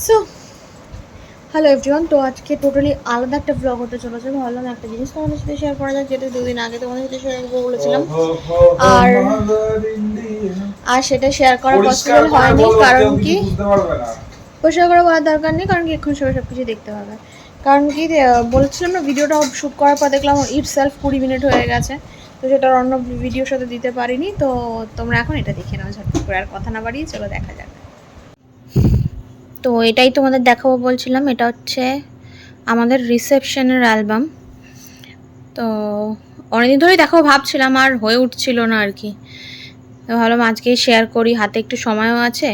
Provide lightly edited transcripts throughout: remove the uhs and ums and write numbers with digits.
So hello everyone, তো আজকে totally আলাদা একটা ব্লগ হতে চলেছে। ভাবলাম একটা জিনিস তোমাদের সাথে শেয়ার করা যায়, যেটা দুদিন আগে তোমাদের সাথে শেয়ার করবো বলেছিলাম, আর আর সেটা শেয়ার করা পসিবল হয়নি। কারণ কি, পরিষ্কার করে বলার দরকার নেই, কারণ কি এখন সবাই সব কিছু দেখতে পাবে। কারণ কি বলছিলাম না, ভিডিওটা শ্যুট করার পর দেখলাম ইট সেলফ 20 মিনিট হয়ে গেছে, তো সেটা অন্য ভিডিওর সাথে দিতে পারিনি। তো তোমরা এখন এটা দেখে নাও ঝটপট করে, আর কথা না বাড়িয়ে চলো দেখা যাক। তো এটাই তোমাদের দেখাবো বলছিলাম, এটা হচ্ছে আমাদের রিসেপশনের অ্যালবাম। তো অনেকদিন ধরেই দেখাবো ভাবছিলাম, আর হয়ে উঠছিল না আর কি। তো ভাবলাম আজকেই শেয়ার করি, হাতে একটু সময়ও আছে।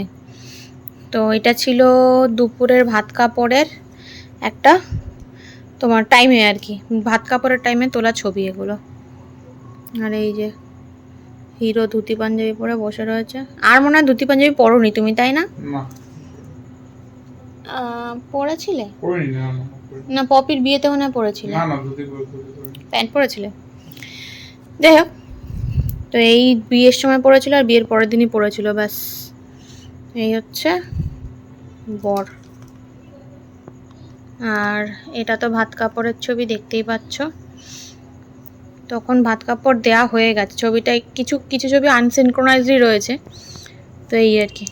তো এটা ছিল দুপুরের ভাত কাপড়ের একটা তোমার টাইমে আর কি, ভাত কাপড়ের টাইমে তোলা ছবি এগুলো। আর এই যে হিরো ধুতি পাঞ্জাবি পরে বসে রয়েছে। আর মনে হয় ধুতি পাঞ্জাবি পরোনি তুমি, তাই না? পরেছিলে? না, পপির বিয়েতে মনে হয় পরেছিলে। প্যান্ট পরেছিলে। যাই হোক, তো এই বিয়ের সময় পড়েছিল আর বিয়ের পরের দিনই পড়েছিল, ব্যাস। এই হচ্ছে বর। আর এটা তো ভাত কাপড়ের ছবি, দেখতেই পাচ্ছ। তখন ভাত কাপড় দেয়া হয়ে গেছে, ছবিটায় কিছু কিছু ছবি আনসিনক্রোনাইজডই রয়েছে, তো এই আর কি।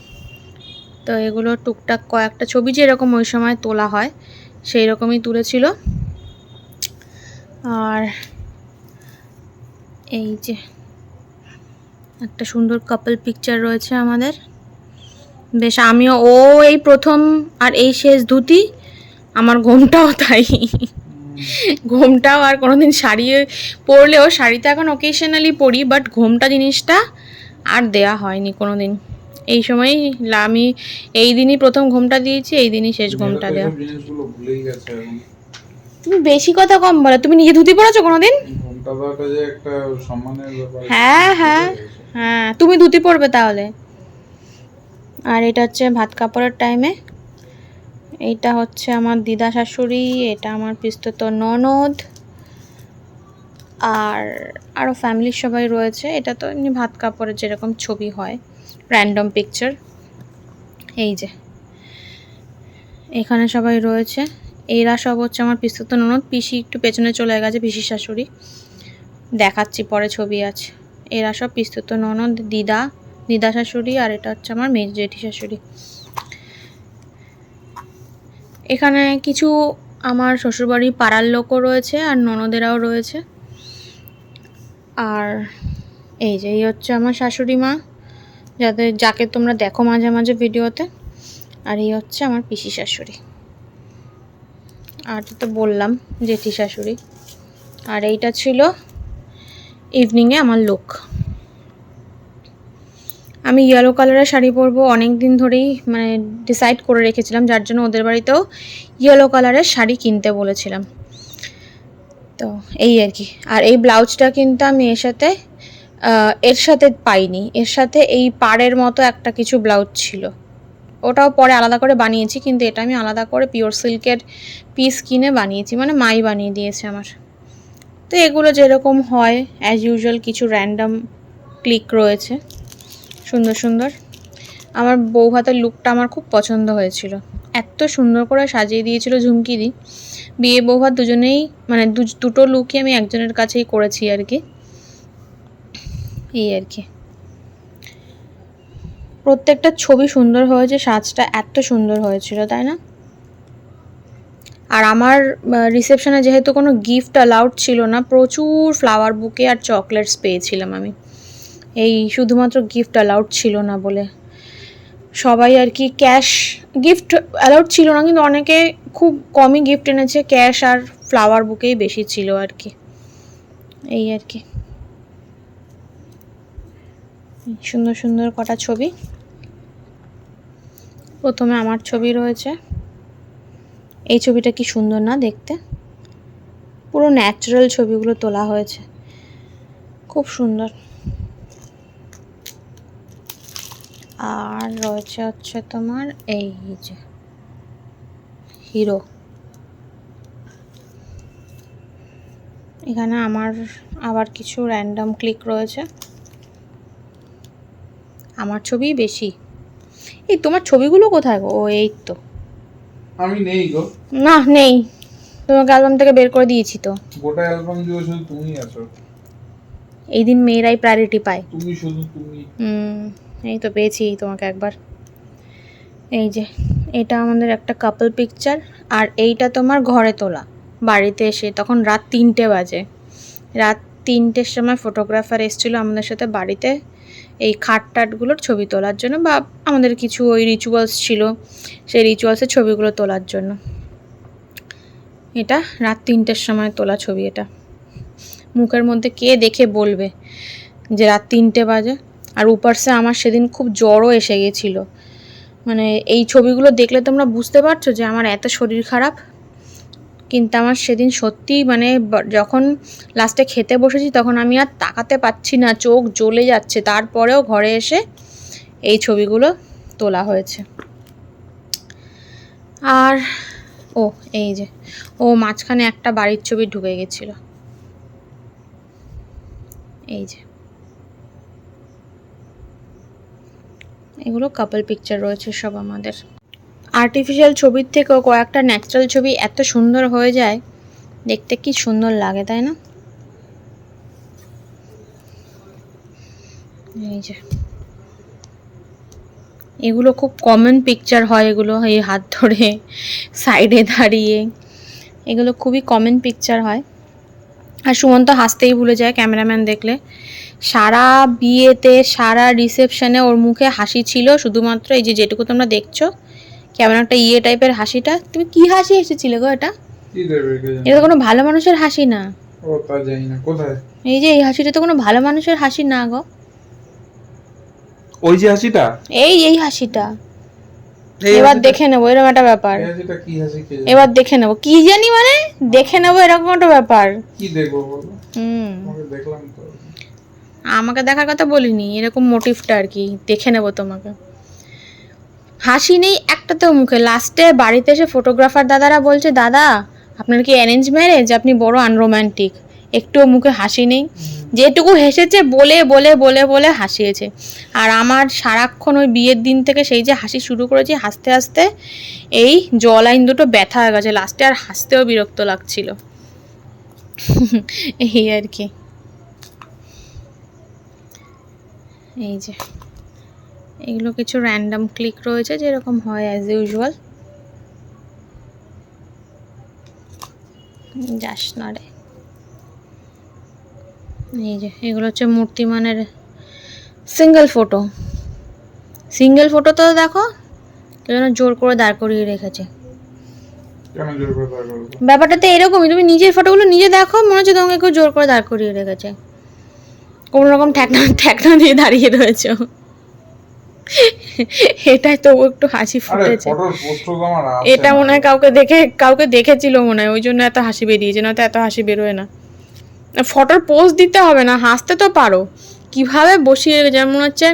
তো এগুলো টুকটাক কয়েকটা ছবি যেরকম ওই সময় তোলা হয় সেই রকমই তুলেছিল। আর এই যে একটা সুন্দর কাপল পিকচার রয়েছে আমাদের, বেশ। আমিও এই প্রথম আর এই শেষ ধুতি। আমার ঘোমটাও তাই, ঘোমটাও আর কোনোদিন শাড়ি পরলেও, শাড়িতে এখন ওকেশনালি পরি, বাট ঘোমটা জিনিসটা আর দেয়া হয়নি কোনো দিন। এই সময়ই আমি এই দিনই প্রথম ঘোমটা দিয়েছি, এই দিনই শেষ ঘোমটা দেওয়া। তুমি বেশি কথা কম বলো, তুমি নিজে ধুতি পরেছো কোনোদিন? হ্যাঁ হ্যাঁ হ্যাঁ, তুমি ধুতি পরবে তাহলে। আর এটা হচ্ছে ভাত কাপড়ের টাইমে। এইটা হচ্ছে আমার দিদা শাশুড়ি, এটা আমার পিস্তত ননদ, আর আরও ফ্যামিলির সবাই রয়েছে। এটা তো এমনি ভাত কাপড়ের যেরকম ছবি হয়, র্যান্ডম পিকচার। এই যে এখানে সবাই রয়েছে, এরা সব হচ্ছে আমার পিস্তত ননদ। পিসি একটু পেছনে চলে গেছে, পিসির শাশুড়ি, দেখাচ্ছি পরে ছবি আছে। এরা সব পিস্তত ননদ, দিদা শাশুড়ি, আর এটা হচ্ছে আমার মেজ জেঠি শাশুড়ি। এখানে কিছু আমার শ্বশুরবাড়ি পাড়ার লোকও রয়েছে, আর ননদেরাও রয়েছে। আর এই যে এই হচ্ছে আমার শাশুড়ি মা, যাকে তোমরা দেখো মাঝে মাঝে ভিডিওতে। আর এই হচ্ছে আমার পিসি শাশুড়ি, আর তো বললাম জেঠি শাশুড়ি। আর এইটা ছিল ইভিনিংয়ে আমার লুক। আমি ইয়েলো কালারের শাড়ি পরবো অনেক দিন ধরেই, মানে ডিসাইড করে রেখেছিলাম, যার জন্য ওদের বাড়িতেও ইয়েলো কালারের শাড়ি কিনতে বলেছিলাম। তো এই আর কি। আর এই ব্লাউজটা কিন্তু আমি এর সাথে পাইনি, এর সাথে এই পাড়ের মতো একটা কিছু ব্লাউজ ছিল, ওটাও পরে আলাদা করে বানিয়েছি, কিন্তু এটা আমি আলাদা করে পিওর সিল্কের পিস কিনে বানিয়েছি, মানে মাই বানিয়ে দিয়েছে আমার। তো এগুলো যেরকম হয় অ্যাজ ইউজুয়াল, কিছু র্যান্ডম ক্লিক রয়েছে সুন্দর সুন্দর। আমার বউ ভাতের লুকটা আমার খুব পছন্দ হয়েছিল, এত সুন্দর করে সাজিয়ে দিয়েছিল ঝুমকি দি। বিয়ে বউ ভাত দুজনেই, মানে দুটো লুকই আমি একজনের কাছেই করেছি আর কি। এই আর কি, প্রত্যেকটা ছবি সুন্দর হয়েছে, সাজটা এত সুন্দর হয়েছিল, তাই না? আর আমার রিসেপশনে যেহেতু কোনো গিফট অ্যালাউড ছিল না, প্রচুর ফ্লাওয়ার বুকে আর চকলেটস পেয়েছিলাম আমি। এই শুধুমাত্র গিফট অ্যালাউড ছিল না বলে সবাই আর কি, ক্যাশ গিফট অ্যালাউড ছিল না, কিন্তু অনেকে খুব কমই গিফট এনেছে, ক্যাশ আর ফ্লাওয়ার বুকেই বেশি ছিল আর কি। এই আর কি, সুন্দর সুন্দর কটা ছবি। প্রথমে আমার ছবি রয়েছে, এই ছবিটা কি সুন্দর না দেখতে, পুরো ন্যাচারাল ছবিগুলো তোলা হয়েছে, খুব সুন্দর। আর রয়েছে হচ্ছে তোমার এই যে হিরো, এখানে আমার আবার কিছু র্যান্ডম ক্লিক রয়েছে, আমার ছবিই বেশি। এই তোমার ছবিগুলো কোথায় গো? ও এই তো, আমি নেই গো। না নেই, তোমাকে অ্যালবাম থেকে বের করে দিয়েছি তো। গোটা অ্যালবাম জুড়ে শুধু তুমি আছো। এই দিন মেয়েরাই প্রায়োরিটি পায়। তুমি শুধু তুমি। এই তো পেয়েছি তোমাকে একবার। এই যে এটা আমাদের একটা কাপল পিকচার, আর এইটা তোমার ঘরে তোলা বাড়িতে এসে, তখন রাত 3টে বাজে। রাত 3টের সময় ফটোগ্রাফার এসেছিলো আমাদের সাথে বাড়িতে এই খাট টাটগুলোর ছবি তোলার জন্য, বা আমাদের কিছু ওই রিচুয়ালস ছিল, সেই রিচুয়ালসের ছবিগুলো তোলার জন্য। এটা রাত 3টের সময় তোলা ছবি। এটা মুখের মধ্যে কে দেখে বলবে যে রাত 3টে বাজে। আর উপরসে আমার সেদিন খুব জ্বরও এসে গেছিলো। মানে এই ছবিগুলো দেখলে তোমরা বুঝতে পারছো যে আমার এত শরীর খারাপ। কিন্তু আমার সেদিন সত্যি মানে যখন লাস্টে খেতে বসেছি তখন আমি আর তাকাতে পারছি না, চোখ জ্বলে যাচ্ছে। তারপরেও ঘরে এসে এই ছবিগুলো তোলা হয়েছে। আর ও এই যে ও মাঝখানে একটা বাড়ির ছবি ঢুকে গেছিলো। এই যে এগুলো কাপল পিকচার রয়েছে সব আমাদের। আর্টিফিশিয়াল ছবির থেকেও কয়েকটা ন্যাচারাল ছবি এত সুন্দর হয়ে যায়, দেখতে কি সুন্দর লাগে, তাই না? এই যে এগুলো খুব কমন পিকচার হয়, এগুলো এই হাত ধরে সাইডে দাঁড়িয়ে, এগুলো খুবই কমন পিকচার হয়। আর সুমন্ত হাসতেই ভুলে যায় ক্যামেরাম্যান দেখলে। সারা বিয়েতে সারা রিসেপশনে ওর মুখে হাসি ছিল, শুধুমাত্র এই যে যেটুকু তোমরা দেখছো কেমন একটা ইয়ে টাইপের হাসিটা। তুমি কি হাসি এসেছিলে গো? এটা এটা কোনো ভালো মানুষের হাসি না। ও তা জানি না কোথায়। এই যে এই হাসিটা তো কোনো ভালো মানুষের হাসি না গো। ওই যে হাসিটা, এই হাসিটা এবার দেখে নেবো, এরকম একটা ব্যাপার। কি হাসি এবার দেখে নেবো, কি জানি মানে দেখে নেবো এরকম একটা ব্যাপার। কি দেখবো বলো? দেখলাম তো। আমাকে দেখার কথা বলিনি, এরকম মোটিভটা আর কি, দেখে নেবো তোমাকে। হাসি নেই একটা তো মুখে। লাস্টে বাড়িতে এসে ফটোগ্রাফার দাদারা বলছে, দাদা আপনার কি অ্যারেঞ্জ ম্যারেজ, আপনি বড় আনরোম্যান্টিক, একটুও মুখে হাসি নেই। যেটুকু হেসেছে বলে বলে বলে বলে হাসিয়েছে। আর আমার সারাক্ষণ ওই বিয়ের দিন থেকে সেই যে হাসি শুরু করেছি, হাসতে হাসতে এই জলাইন দুটো ব্যথা হয়ে গেছে, লাস্টে আর হাসতেও বিরক্ত লাগছিল। এই আর কি। এই যে এগুলো কিছু র্যান্ডম ক্লিক রয়েছে, যেরকম হয় অ্যাজ ইউজুয়াল। যাস না রে। এই যে এগুলো হচ্ছে মূর্তিমানের সিঙ্গেল ফটো। সিঙ্গেল ফটো তো দেখো কেউ যেন জোর করে দাঁড় করিয়ে রেখেছে। ব্যাপারটা তো এরকমই, তুমি নিজের ফটোগুলো নিজে দেখো, মনে হচ্ছে তোমাকে কেউ জোর করে দাঁড় করিয়ে রেখেছে, কোনো রকম ঠ্যাকনা দিয়ে দাঁড়িয়ে রয়েছে। এটাই তো একটু হাসি ফুটেছে। এটা মনে হয় কাউকে দেখেছিল মনে হয়, ওই জন্য এত হাসি বেরিয়েছে, না তো এত হাসি বেরোয় না। ফটোর পোজ দিতে হবে না, হাসতে তো পারো। কিভাবে বসিয়ে যেমন মনে হচ্ছে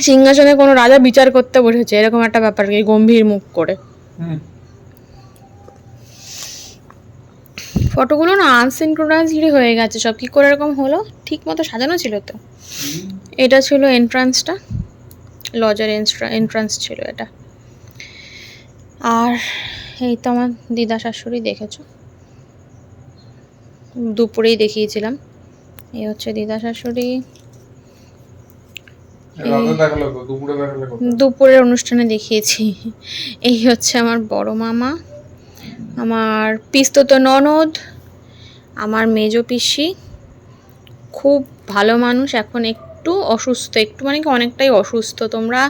সিংহাসনে কোনো রাজা বিচার করতে বসেছে, এরকম একটা ব্যাপার, গম্ভীর মুখ করে। ফটোগুলো না আনসিনক্রোনাইজড হয়ে গেছে সব, কি করে এরকম হলো? ঠিক মতো সাজানো ছিল তো। এটা ছিল এন্ট্রান্সটা, লজের এন্ট্রান্স ছিল এটা। আর এই তো আমার দিদা শাশুড়ি, দেখেছো দুপুরেই দেখিয়েছিলাম। এই হচ্ছে দিদা শাশুড়ি, দুপুরের অনুষ্ঠানে দেখিয়েছি। এই হচ্ছে আমার বড় মামা, আমার পিস্তত ননদ, আমার মেজ পিসি, খুব ভালো মানুষ, এখন একটু অসুস্থ, একটু মানে কি অনেকটাই অসুস্থ। তোমরা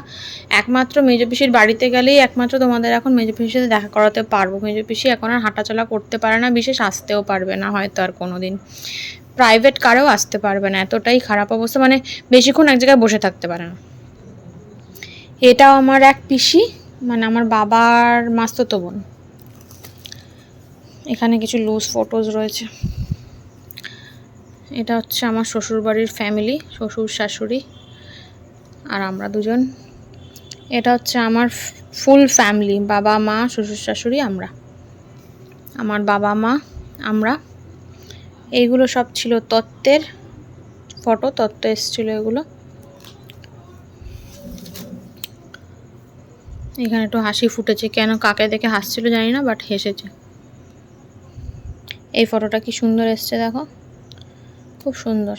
একমাত্র মেজ পিসির বাড়িতে গেলেই একমাত্র তোমাদের এখন মেজ পিসির সাথে দেখা করাতে পারবো। মেজ পিসি এখন আর হাঁটাচলা করতে পারে না, বিশেষ আসতেও পারবে না হয়তো আর কোনো দিন, প্রাইভেট কারেও আসতে পারবে না, এতটাই খারাপ অবস্থা, মানে বেশিক্ষণ এক জায়গায় বসে থাকতে পারে না। এটাও আমার এক পিসি, মানে আমার বাবার মাস্তুতো বোন। এখানে কিছু লুজ ফটোজ রয়েছে। এটা হচ্ছে আমার শ্বশুরবাড়ির ফ্যামিলি, শ্বশুর শাশুড়ি আর আমরা দুজন। এটা হচ্ছে আমার ফুল ফ্যামিলি, বাবা মা শ্বশুর শাশুড়ি আমরা, আমার বাবা মা আমরা। এইগুলো সব ছিল তত্ত্বের ফটো, তত্ত্ব এসেছিলো এগুলো। এখানে একটু হাসি ফুটেছে, কেন কাকে দেখে হাসছিল জানি না, বাট হেসেছে। এই ফটোটা কি সুন্দর এসছে দেখো, খুব সুন্দর।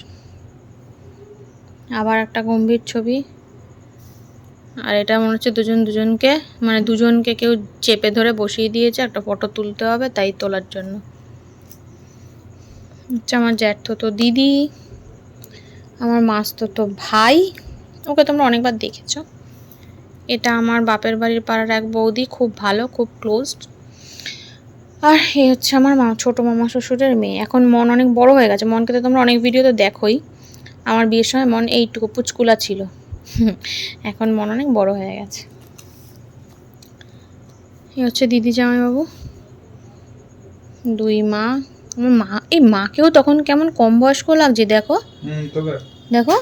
আবার একটা গম্ভীর ছবি, আর এটা মনে হচ্ছে দুজনকে মানে দুজনকে কেউ চেপে ধরে বসিয়ে দিয়েছে, একটা ফটো তুলতে হবে তাই তোলার জন্য। হচ্ছে আমার জ্যাঠতো দিদি, আমার মাসতো ভাই, ওকে তোমরা অনেকবার দেখেছো। এটা আমার বাপের বাড়ির পাড়ার এক বৌদি, খুব ভালো, খুব ক্লোজড। আর এই হচ্ছে আমার ছোটো মামা শ্বশুরের মেয়ে। এখন মন অনেক বড় হয়ে গেছে, মনকে তো তোমরা অনেক ভিডিও তো দেখোই। আমার বিয়ের সময় মন এইটুকু পুচকুলা ছিল, এখন মন অনেক বড় হয়ে গেছে। এই হচ্ছে দিদি জামাইবাবু, দুই মা। আমার মা, এই মাকেও তখন কেমন কম বয়স্ক লাগছে দেখো, দেখো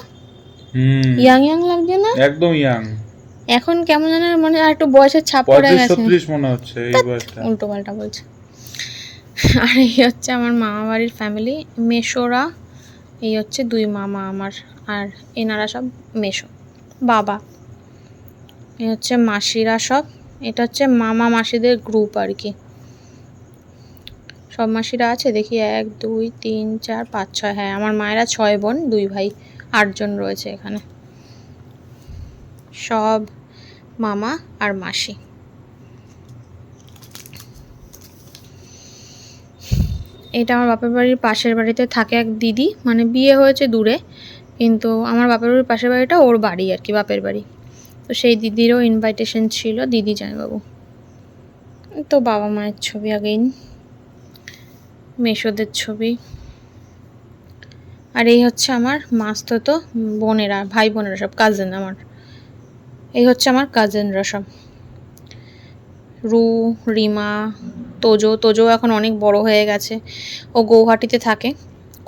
ইয়াং ইয়াং লাগছে না? একদম ইয়াং। এখন কেমন যেন মানে আর একটু বয়সের ছাপ পড়ে গেছে, 35-36 মনে হচ্ছে এই বয়সটা। উল্টো পাল্টা বলছে। আর এই হচ্ছে আমার মামা বাড়ির ফ্যামিলি, মেশোরা। এই হচ্ছে দুই মামা আমার, আর এনারা সব মেশো বাবা। এই হচ্ছে মাসিরা সব, এটা হচ্ছে মামা মাসিদের গ্রুপ আর কি। সব মাসিরা আছে দেখি, 1 2 3 4 5 6, হ্যাঁ আমার মায়েরা 6 বোন 2 ভাই, 8 জন রয়েছে এখানে, সব মামা আর মাসি। এটা আমার বাপের বাড়ির পাশের বাড়িতে থাকে এক দিদি, মানে বিয়ে হয়েছে দূরে, কিন্তু আমার বাপের বাড়ির পাশের বাড়িটা ওর বাড়ি আর কি, বাপের বাড়ি। তো সেই দিদিরও ইনভাইটেশন ছিল, দিদি জামাইবাবু। তো বাবা মায়ের ছবি আগেইন, মেশোদের ছবি। আর এই হচ্ছে আমার মাসতো বোনেরা, ভাই বোনেরা সব কাজিন আমার। এই হচ্ছে আমার কাজিনরা সব, রু, রিমা, তোজো এখন অনেক বড় হয়ে গেছে, ও গৌহাটিতে থাকে,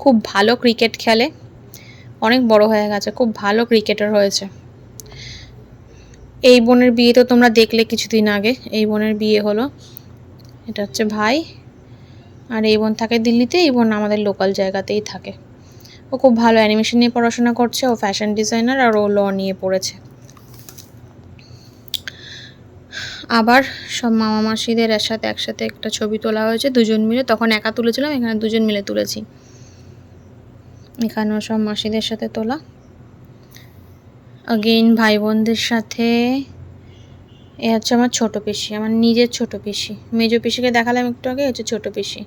খুব ভালো ক্রিকেট খেলে, অনেক বড় হয়ে গেছে, খুব ভালো ক্রিকেটার হয়েছে। এই বোনের বিয়ে তো তোমরা দেখলে কিছুদিন আগে, এই বোনের বিয়ে হলো। এটা হচ্ছে ভাই, আর এই বোন থাকে দিল্লিতে, এই বোন আমাদের লোকাল জায়গাতেই থাকে। ও খুব ভালো অ্যানিমেশন নিয়ে পড়াশোনা করছে, ও ফ্যাশন ডিজাইনার, আর ও ল নিয়ে পড়েছে। আবার সব মামা মাসিদের একসাথে একটা ছবি তোলা হয়েছে, দুজন মিলে। তখন একা তুলেছিলাম, এখানে দুজন মিলে তুলেছি। এখানেও সব মাসিদের সাথে তোলা, আগেইন ভাই বোনদের সাথে। এ হচ্ছে আমার ছোটো পিসি, আমার নিজের ছোটো পিসি। মেজো পিসিকে দেখালাম একটু আগে, হচ্ছে ছোটো পিসি।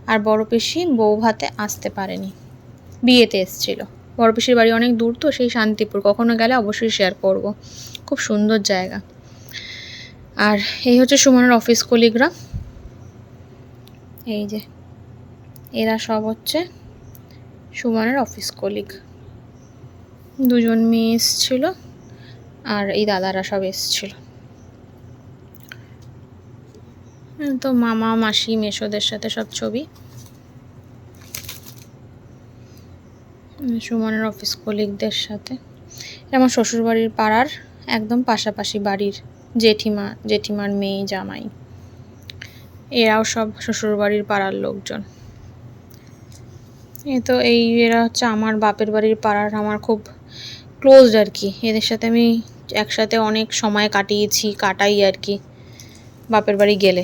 আর বড় পিসি বউ ভাতে আসতে পারেনি, বিয়েতে এসেছিল। বড় পিসির বাড়ি অনেক দূর তো, সেই শান্তিপুর, কখনো গেলে অবশ্যই শেয়ার করব, খুব সুন্দর জায়গা। আর এই হচ্ছে সুমনের অফিস কলিগরা, এই যে এরা সব হচ্ছে সুমনের অফিস কলিগ। দুজন মেয়ে এসেছিল, আর এই দাদারা সব এসেছিল। তো মামা মাসি মেশোদের সাথে সব ছবি, সুমনের অফিস কলিগদের সাথে। আমার শ্বশুরবাড়ির পাড়ার একদম পাশাপাশি বাড়ির জেঠিমার মেয়ে জামাই, এরাও সব শ্বশুরবাড়ির পাড়ার লোকজন। তো এরা হচ্ছে আমার বাপের বাড়ির পাড়ার, আমার খুব ক্লোজ আর কি। এদের সাথে আমি একসাথে অনেক সময় কাটাই আর কি। বাপের বাড়ি গেলে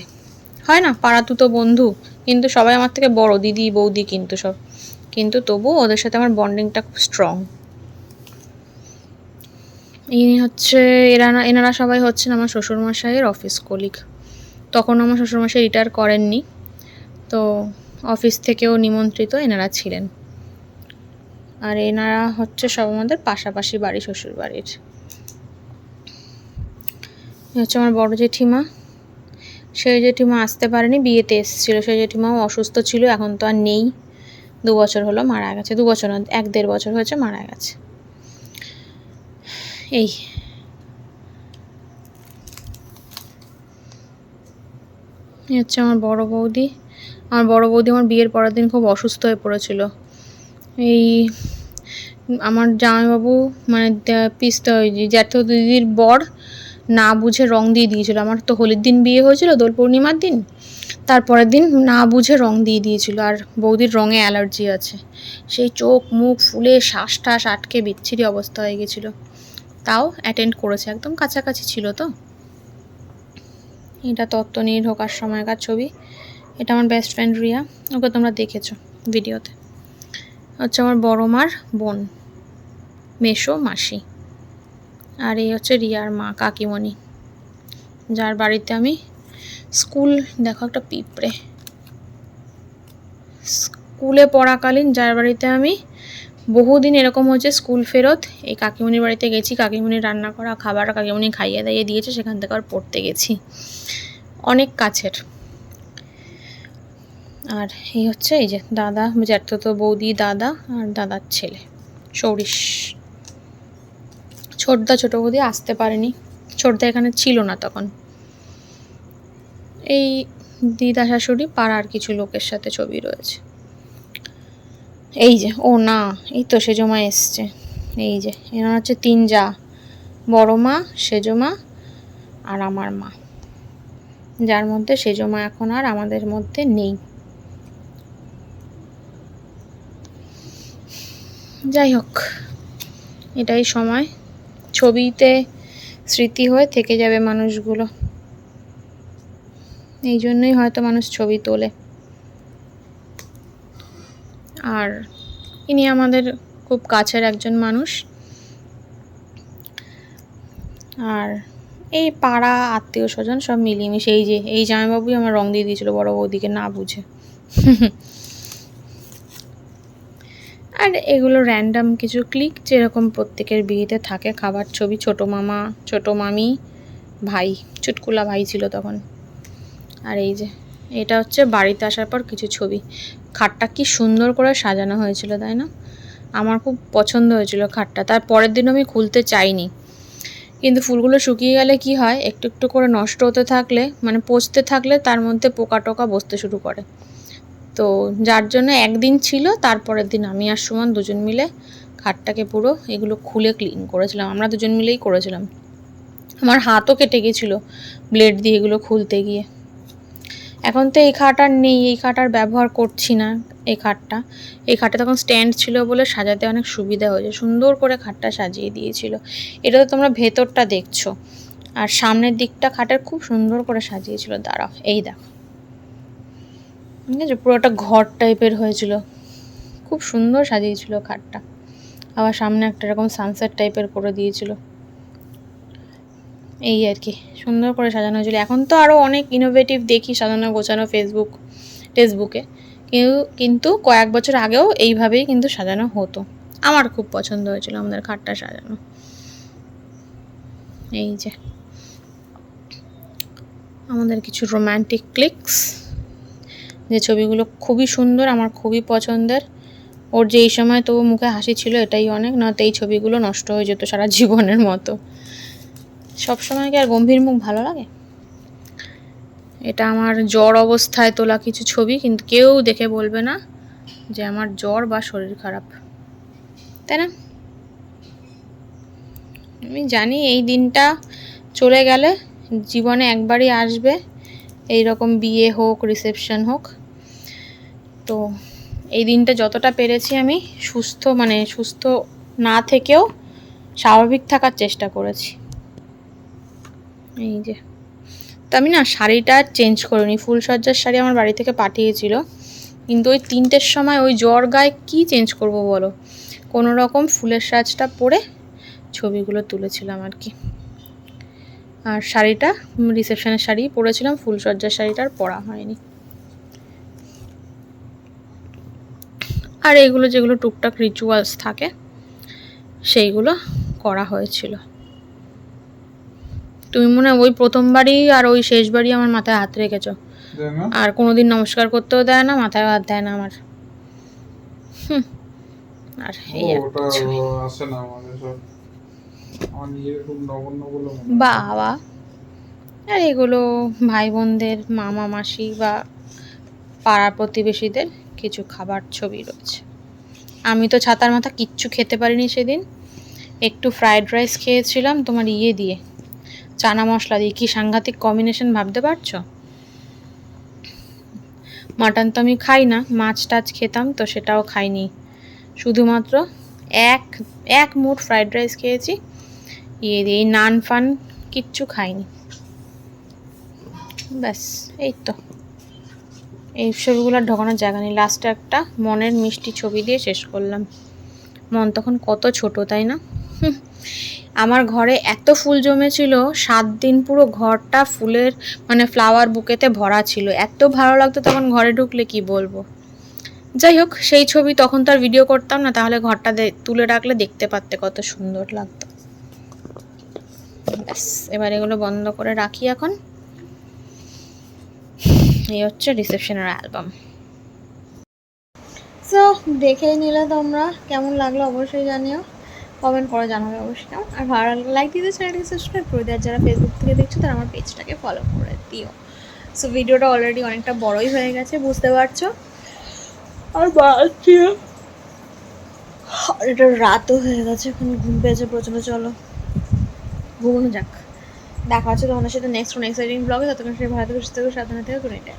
হয় না, পাড়া তো বন্ধু, কিন্তু সবাই আমার থেকে বড়, দিদি বৌদি কিন্তু সব, কিন্তু তবু ওদের সাথে আমার বন্ডিংটা খুব স্ট্রং। এনারা সবাই হচ্ছেন আমার শ্বশুরমশাইয়ের অফিস কলিগ। তখন আমার শ্বশুরমশাই রিটায়ার করেননি, তো অফিস থেকেও নিমন্ত্রিত এনারা ছিলেন। আর এনারা হচ্ছে সব আমাদের পাশাপাশি বাড়ি, শ্বশুর বাড়ির। হচ্ছে আমার বড় জেঠিমা, সেই জেঠিমা আসতে পারেনি, বিয়েতে এসেছিল। সেই জেঠিমাও অসুস্থ ছিল, এখন তো আর নেই, 2 বছর হলো মারা গেছে। 2 বছর না, 1-1.5 বছর হয়েছে মারা গেছে। এই হচ্ছে আমার বড় বৌদি। আমার বিয়ের পরের দিন খুব অসুস্থ হয়ে পড়েছিল। এই আমার জামাইবাবু মানে জ্যাঠো দিদির বর না বুঝে রং দিয়ে দিয়েছিল। আমার তো হোলির দিন বিয়ে হয়েছিল, দোল পূর্ণিমার দিন, তারপরের দিন না বুঝে রং দিয়ে দিয়েছিল। আর বৌদির রঙে অ্যালার্জি আছে, সেই চোখ মুখ ফুলে শ্বাস টাস আটকে বিচ্ছিরি অবস্থা হয়ে গেছিলো। তাও অ্যাটেন্ড করেছে, একদম কাছাকাছি ছিল তো। এটা তত্ত্ব নিয়ে ঢোকার সময়কার ছবি। এটা আমার বেস্ট ফ্রেন্ড রিয়া, ওকে তোমরা দেখেছো ভিডিওতে। হচ্ছে আমার বড় মার বোন, মেসো মাসি। আর এই হচ্ছে রিয়ার মা কাকিমণি, যার বাড়িতে আমি স্কুল, দেখো একটা পিঁপড়ে, স্কুলে পড়াকালীন যার বাড়িতে আমি বহুদিন এরকম হচ্ছে স্কুল ফেরত এই কাকিমণির বাড়িতে গেছি। কাকিমণির রান্না করা খাবার কাকিমণি খাইয়ে দাইয়ে দিয়েছে, সেখান থেকে আর পড়তে গেছি, অনেক কাছের। আর এই হচ্ছে এই যে দাদা, জ্যাঠতো বৌদি, দাদা আর দাদার ছেলে সৌরিশ। ছোটদা ছোট বৌদি আসতে পারেনি, ছোটদা এখানে ছিল না তখন। এই দিদা শাশুড়ি, পাড়ার কিছু লোকের সাথে ছবি রয়েছে। এই যে ও না, এই তো সেজমা এসছে। এই যে এনার হচ্ছে 3 জা, বড় মা, সেজমা আর আমার মা, যার মধ্যে সেজমা এখন আর আমাদের মধ্যে নেই। যাই হোক, এটাই সময়, ছবিতে স্মৃতি হয়ে থেকে যাবে মানুষগুলো, এই জন্যই হয়তো মানুষ ছবি তোলে। আর ইনি আমাদের খুব কাছের একজন মানুষ। আর এই পাড়া আত্মীয় স্বজন সব মিলিয়ে মিশে, এই যে এই জামাইবাবুই আমার রং দিয়ে দিয়েছিল বড় বৌদিকে না বুঝে। আর এগুলো র্যান্ডাম কিছু ক্লিক, যেরকম প্রত্যেকের বিয়েতে থাকে খাবার ছবি। ছোটো মামা, ছোটো মামি, ভাই, চুটকুলা ভাই ছিল তখন। আর এই যে এটা হচ্ছে বাড়িতে আসার পর কিছু ছবি। খাটটা কি সুন্দর করে সাজানো হয়েছিল, তাই না? আমার খুব পছন্দ হয়েছিল খাটটা। তার পরের দিন আমি খুলতে চাইনি, কিন্তু ফুলগুলো শুকিয়ে গেলে কি হয়, একটু একটু করে নষ্ট হতে থাকলে, মানে পচতে থাকলে তার মধ্যে পোকা টোকা বসতে শুরু করে। তো যার জন্য একদিন ছিল, তারপরের দিন আমি আর সুমন দুজন মিলে খাটটাকে পুরো এগুলো খুলে ক্লিন করেছিলাম। আমরা দুজন মিলেই করেছিলাম। আমার হাতও কেটে গেছিলো ব্লেড দিয়ে এগুলো খুলতে গিয়ে। এখন তো এই খাট আর নেই, এই খাট আর ব্যবহার করছি না। এই খাটটা তখন স্ট্যান্ড ছিল বলে সাজাতে অনেক সুবিধা হয়েছে, সুন্দর করে খাটটা সাজিয়ে দিয়েছিল। এটা তো তোমরা ভেতরটা দেখছো, আর সামনের দিকটা খাটের খুব সুন্দর করে সাজিয়েছিল। দাঁড়াও, এই দেখো, ঠিক আছে, পুরো একটা ঘর টাইপের হয়েছিল, খুব সুন্দর সাজিয়েছিল খাটটা। আবার সামনে একটা এরকম সানসেট টাইপের করে দিয়েছিল। এই আর কি, সুন্দর করে সাজানো হয়েছিল। এখন তো আরও অনেক ইনোভেটিভ দেখি সাজানো গোছানো ফেসবুকে, কিন্তু কয়েক বছর আগেও এইভাবেই কিন্তু সাজানো হতো। আমার খুব পছন্দ হয়েছিল আমাদের খাটটা সাজানো। এই যে আমাদের কিছু রোম্যান্টিক ক্লিকস, যে ছবিগুলো খুবই সুন্দর, আমার খুবই পছন্দের। ওর যে এই সময় তবু মুখে হাসি ছিল, এটাই অনেক, নয়তো এই ছবিগুলো নষ্ট হয়ে যেত সারা জীবনের মতো। সবসময় কি আর গম্ভীর মুখ ভালো লাগে? এটা আমার জ্বর অবস্থায় তোলা কিছু ছবি, কিন্তু কেউ দেখে বলবে না যে আমার জ্বর বা শরীর খারাপ, তাই না? আমি জানি এই দিনটা চলে গেলে জীবনে একবারই আসবে, এই রকম বিয়ে হোক, রিসেপশন হোক। তো এই দিনটা যতটা পেরেছি আমি সুস্থ না থেকেও স্বাভাবিক থাকার চেষ্টা করেছি। এই যে, তো আমি না শাড়িটা চেঞ্জ করিনি, ফুলসজ্জার শাড়ি আমার বাড়ি থেকে পাঠিয়েছিল, কিন্তু ওই 3টের সময় ওই জ্বর গায়ে কী চেঞ্জ করব বলো, কোনো রকম ফুলের সাজটা পরে ছবিগুলো তুলেছিলাম আর কি। আর শাড়িটা রিসেপশনের শাড়ি পরেছিলাম, ফুলসজ্জার শাড়িটা আর পরা হয়নি। আর এইগুলো যেগুলো টুকটাক রিচুয়ালস থাকে সেইগুলো করা হয়েছিল। তুমি মনে হয় ওই প্রথমবারই আর ওই শেষবারই আমার মাথায় হাত রেখেছো, আর কোনোদিন নমস্কার করতেও দেয় না, মাথায় হাত দেয় না আমার। আর এই একটা ছবি। বাবা, আর এগুলো ভাই বোনদের, মামা মাসি বা পাড়া প্রতিবেশীদের কিছু খাবার ছবি রয়েছে। আমি তো ছাতার মাথা কিচ্ছু খেতে পারিনি সেদিন, একটু ফ্রাইড রাইস খেয়েছিলাম তোমার দিয়ে চানা মশলা দিয়ে। কি সাংঘাতিক কম্বিনেশন ভাবতে পারছো? মাটন তো আমি খাই না, মাছ টাছ খেতাম তো সেটাও খাইনি, শুধুমাত্র এক মুঠ ফ্রাইড রাইস খেয়েছি দিয়ে, এই নান ফান কিচ্ছু খাইনি। ব্যাস এই তো, এই ছবিগুলো আর ঢোকানোর জায়গা নেই। লাস্টে একটা মনের মিষ্টি ছবি দিয়ে শেষ করলাম। মন তখন কত ছোট, তাই না? আমার ঘরে এত ফুল জমেছিল, 7 দিন পুরো ঘরটা ফুলের মানে ফ্লাওয়ার বুকেতে ভরা ছিল। এত ভালো লাগতো তখন ঘরে ঢুকলে, কি বলবো। যাই হোক, সেই ছবি তখন তো আর ভিডিও করতাম না, তাহলে ঘরটা তুলে রাখলে দেখতে পারতে কত সুন্দর লাগতো। ব্যাস এবার এগুলো বন্ধ করে রাখি এখন। এই হচ্ছে রিসেপশনের অ্যালবাম। সো দেখেই নিলে তোমরা, কেমন লাগলো অবশ্যই জানিও, কমেন্ট করে জানাবে অবশ্যই কেমন। আর ভালো লাগলে লাইক দিতে, চ্যানেলটাকে সাবস্ক্রাইব করে দিও। আর যারা ফেসবুক থেকে দেখছো তারা আমার পেজটাকে ফলো করে দিও। সো ভিডিওটা অলরেডি অনেকটা বড়ই হয়ে গেছে, বুঝতে পারছো। আর বাড়ছি, আর এটা রাতও হয়ে গেছে, এখন ঘুম পেয়েছে প্রচণ্ড। চলো ঘুমানো যাক। দেখা হচ্ছে তোমাদের সাথে নেক্সট এক্সাইটিং ব্লগে। ততক্ষণ সে ভালো থেকে সুস্থ থেকে সাবধানে থেকে।